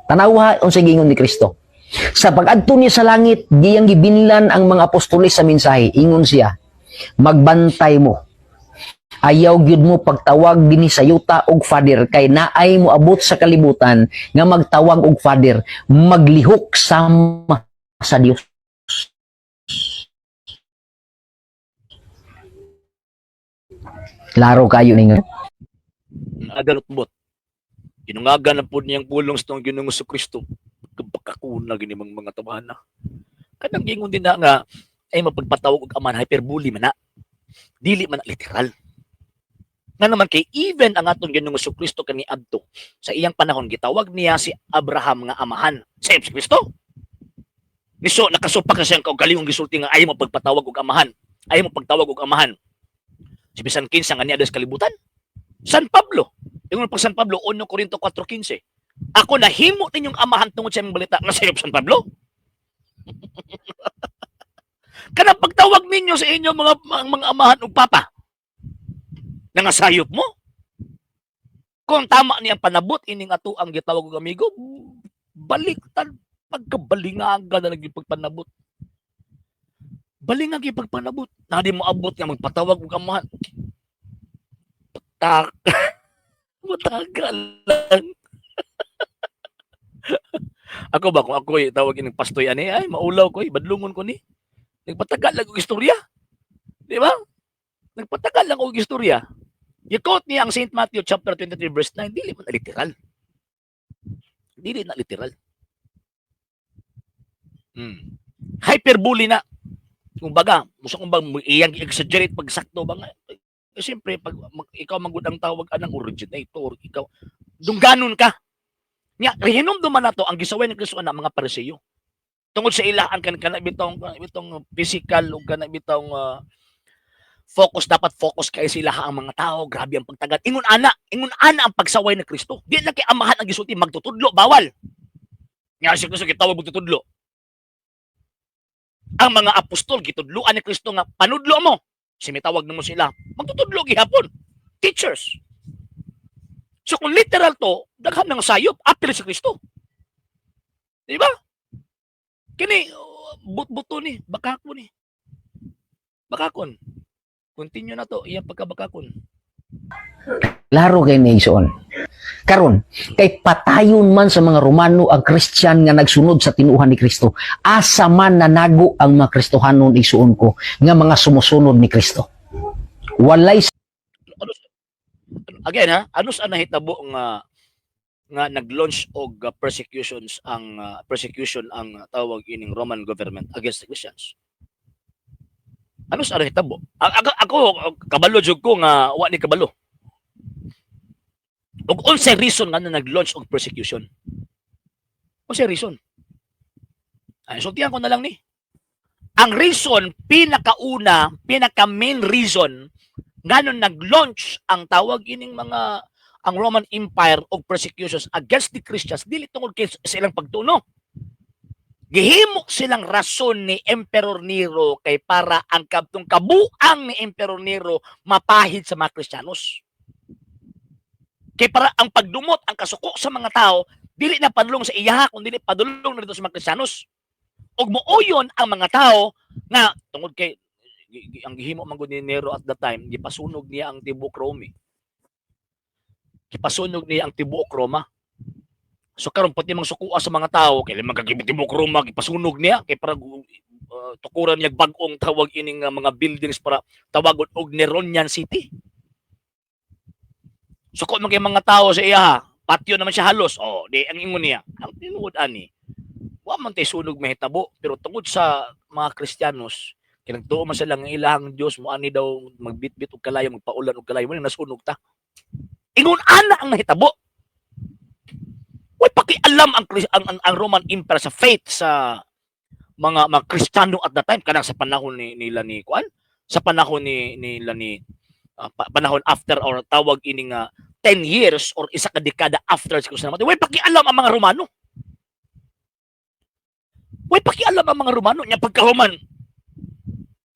Tanawa unsay gingon ni Kristo. Sa pag-adto niya sa langit, giyang gibinlan ang mga apostoles sa mensahe. Ingon siya, magbantay mo. Ayaw gyud mo pagtawag dinhi sa yuta og Father, kay naay mo abot sa kalibutan nga magtawag og Father, maglihok sama sa Dios. Laro kayo ninyo. Agalutbot. Inungagan na po niyang pulong sa Ginoong Kristo. Kabakakuna gini mga tawahan na. Kanang gingon din na nga ay mapagpatawag og aman hyperbole man na. Dili man na literal. Nga naman kay even ang atong Ginoong Kristo kani adto sa iyang panahon gitawag niya si Abraham nga amahan sa si Kristo. Niso nakasupak na siyang kaugalingong gisulti nga ayaw mo pagpatawag og amahan. Ayaw mo pagtawag og amahan. Si bisan kinsa nga niya sa kalibutan. San Pablo. Ingon pag San Pablo 1 Corinto 4:15. Ako nahimo ninyong amahan tungod sa imong balita nga sayop San Pablo. Kanang pagtawag ninyo sa inyo mga amahan ug papa. Nangasayop mo? Kung tama niyang panabot ining ato ang gitawag og amigo, baliktad pagkabalingaga na naging pagpanabot. Balingag yung pagpanabot. Na di mo abot nga magpatawag og amahan. Matagal lang. Ako ba kung ako tawag ining pastoy ani ay maulaw ko badlungon ko ni. Nagpatagal lang og istorya. Di ba? Nagpatagal lang og istorya. I-quote niya ang St. Matthew chapter 23 verse 9, dili man na literal. Dili na literal. Hyperbole na. Kung baga, musa kung bang iyang exaggerate pag sakto ba nga. Siyempre, pag ikaw magud ang tawag anang originator, ikaw, dungganon ka. Nga, rehinom duman na to ang gisaway ni Kristo na mga Pariseo. Tungod sa ilaan kan bitong physical o kana bitong focus, dapat focus kay sila ang mga tao, grabe ang pagtagad. Ingon ana ang pagsaway ni Kristo. Di na kay amahan ang gisulti magtutudlo, bawal. Nga si Kristo gitawag magtutudlo. Ang mga apostol gitudloan ni Kristo nga panudlo mo. Simitawag namo sila, magtutudlo gihapon. Teachers. So kung literal to, daghan ng sayop apil si Kristo. Di ba? Kini but-buto ni, bakako ni. Bakakon. Continue na to, iyang pagkabakakon. Laro kay Nation. Karon, kay patayon man sa mga Romano ang Christian nga nagsunod sa tinuhan ni Kristo. Asa man nanago ang mga Kristohanon isuon ko nga mga sumusunod ni Kristo. Walay again ha, ano sa nahitabo nga nag-launch og persecution ang tawag ining Roman government against the Christians. Ano sa nahitabo? Ako kabalo jud ko nga wa ni kabalo. Og unsay reason nga nag-launch og persecution? Unsay reason? Ay sultihan ko na lang ni. Ang reason pinaka main reason nganon nag-launch ang tawag ining ang Roman Empire og persecutions against the Christians dili tungod kay sa ilang pagtuno. Gihimo silang rason ni Emperor Nero kay para ang kabuang ni Emperor Nero mapahid sa mga Kristiyanos. Kay para ang pagdumot, ang kasuko sa mga tao, dili na padulong sa iya, kundi dili padulong na dito sa mga Kristiyanos. Og muuyon ang mga tao nga tungod kay ang gihimo man gud ni Nero at that time, gipasunog niya ang tibuok Rome. Gipasunog niya ang tibuok Roma. So karon pati mang sukuha sa mga tao kay magkagibitibok Roma gipasunog niya kay para tukuran niya bag-ong tawag ining mga buildings para tawagon og Neronian City. So kung mga tao sa iya, patio naman siya halos. Oh, di ang ingon niya. Ang tinuod ani. Wa man tay sunog mahitabo pero tungod sa mga Kristiyanos kay nagtuo man sila nga ilahang Dios mo ani daw magbitbit og kalayo magpaulan og kalayo mo nasunog ta. Ingon ana ang nahitabo. Way pakialam ang Roman Empire sa faith sa mga Kristiyano at that time kanang sa panahon nila ni kuan sa panahon nila ni panahon after or tawag ining 10 years or isa ka dekada after sa Kristo namatay. Way pakialam ang mga Romano. Way pakialam ang mga Romano nya pagkahuman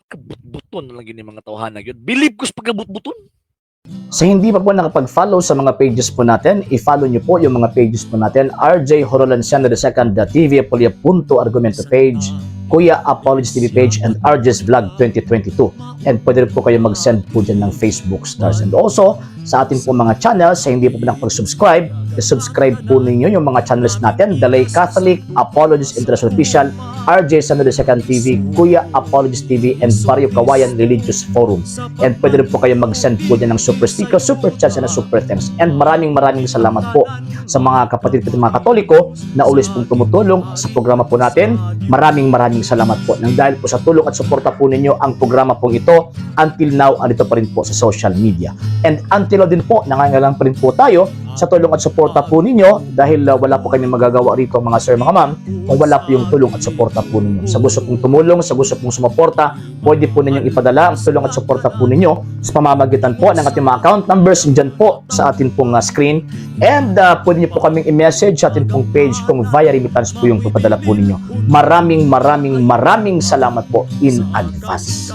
kabut-buton lang gini mga tawhana gyud. Believe ko sa pagkabut-buton. Sa hindi pa po nakapag-follow sa mga pages po natin, i-follow nyo po yung mga pages po natin, RJ Horolanciano II TV, Apolia Punto Argumento page, Kuya Apologies TV page, and RJ's Vlog 2022. And pwede rin po kayo mag-send po dyan ng Facebook stars. And also, sa ating po mga channels, sa hindi po nakapag-subscribe, subscribe po ninyo yung mga channels natin, Dalay Catholic, Apologies International Official, RJ Sano II TV, Kuya Apologies TV, and Barrio Kawayan Religious Forum. And pwede rin po kayo mag-send po dyan ng super sticker, super chats, and super thanks. And maraming salamat po sa mga kapatid at mga Katoliko na always pong tumutulong sa programa po natin. Maraming salamat po. Nang dahil po sa tulong at suporta po ninyo, ang programa pong ito, until now, andito pa rin po sa social media. And until now din po, nangangailangan pa rin po tayo sa tulong at suporta po ninyo dahil wala po kami magagawa rito mga sir, mga ma'am, kung wala po yung tulong at suporta po ninyo. Sa gusto pong tumulong, sa gusto pong sumuporta, pwede po ninyong ipadala ang tulong at suporta po ninyo sa pamamagitan po ng ating mga account numbers dyan po sa ating pong screen. And pwede nyo po kaming i-message sa ating pong page kung via remittance po yung ipadala po ninyo. Maraming salamat po in advance.